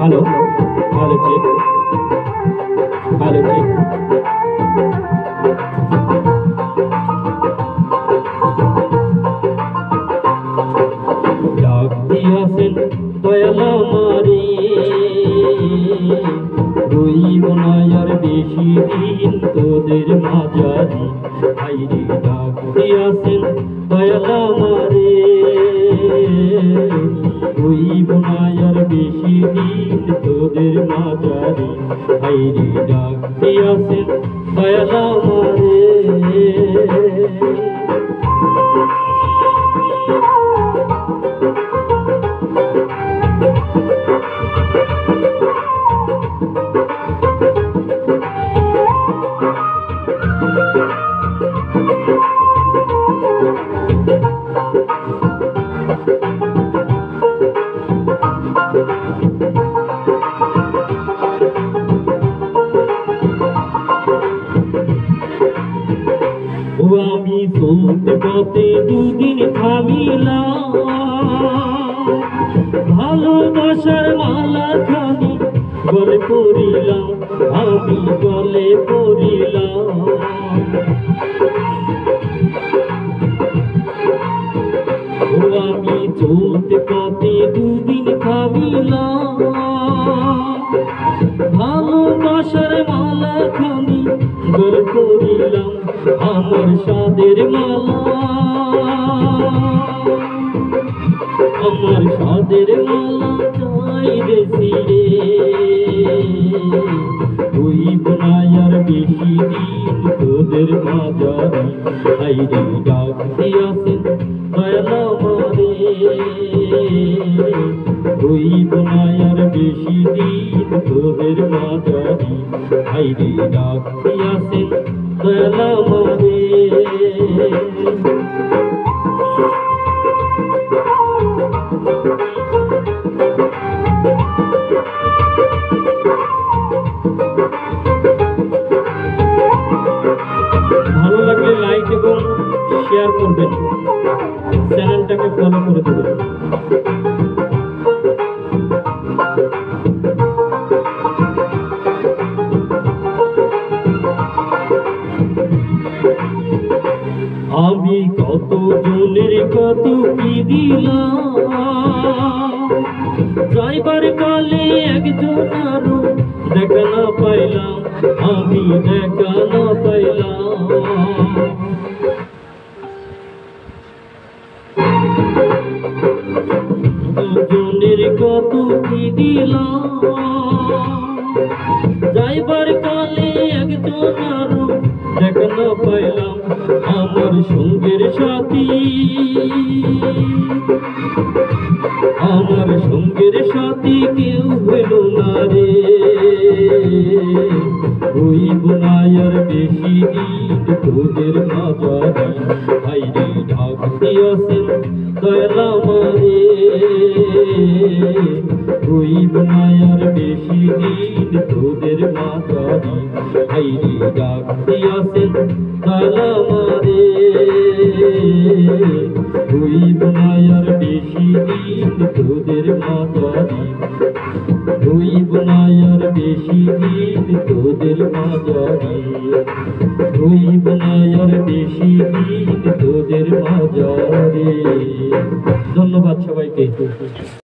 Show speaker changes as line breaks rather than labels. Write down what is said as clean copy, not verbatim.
Hello hello check hello check. ডাক দিয়াছেন দয়াল আমারে, রইব না আর বেশি দিন তোদের মাঝারি। হাইরে ডাক দিয়াছেন দয়াল আমারে, রইব না আর বেশি দিন তোদের মাঝারি। হাইরে ডাক দিয়াছেন দয়াল আমারে। আমি চলতে পথে দুদিন থামিলাম, ভালোবাসার মালা খানি গলে পড়িলাম, আমি গলে পড়িলাম। আমি চলতে পথে দুদিন থামিলাম, ভালোবাসার মালা খানি গলে পড়িলাম, আমার সাদের মালা, আমার সাদের মালা চাই রে ছিড়ে। হইব না আর বেশি দিন তোদের মাঝারি। হাইরে ডাক দিয়াছেন দয়াল আমারে, হইব না আর বেশি দিন তোদের মাঝারি। হাইরে ডাক দিয়াছেন দয়াল আমারে। ভালো লাগলে লাইক এবং শেয়ার করবেন, চ্যানেলটাকে ফলো করে দেবেন। আমি কত জনের কত কি দিলাম, যাইবার কালে একজন আরো দেখা না পাইলাম, আমি দেখা না পাইলাম। জনের কত কি দিলাম, যাইবার কালে একজন আরো দেখা না পাইলাম, আমার সঙ্গের সাথী, আমার সঙ্গের সাথী কেউ হইল না রে। হইব না আর বেশি দিন তোদের মাঝারি। হাইরে ডাক দিয়াছেন দয়াল আমারে, হইব না আর বেশি দিন তোদের মাঝারি। হাইরে ডাক দিয়াছেন দয়াল আমারে, হইব না আর বেশি দিন তোদের মাঝারি। হইব না আর বেশি দিন তোদের মাঝারি। হইব না আর বেশি দিন তোদের মাঝারি। ধন্যবাদ সবাইকে।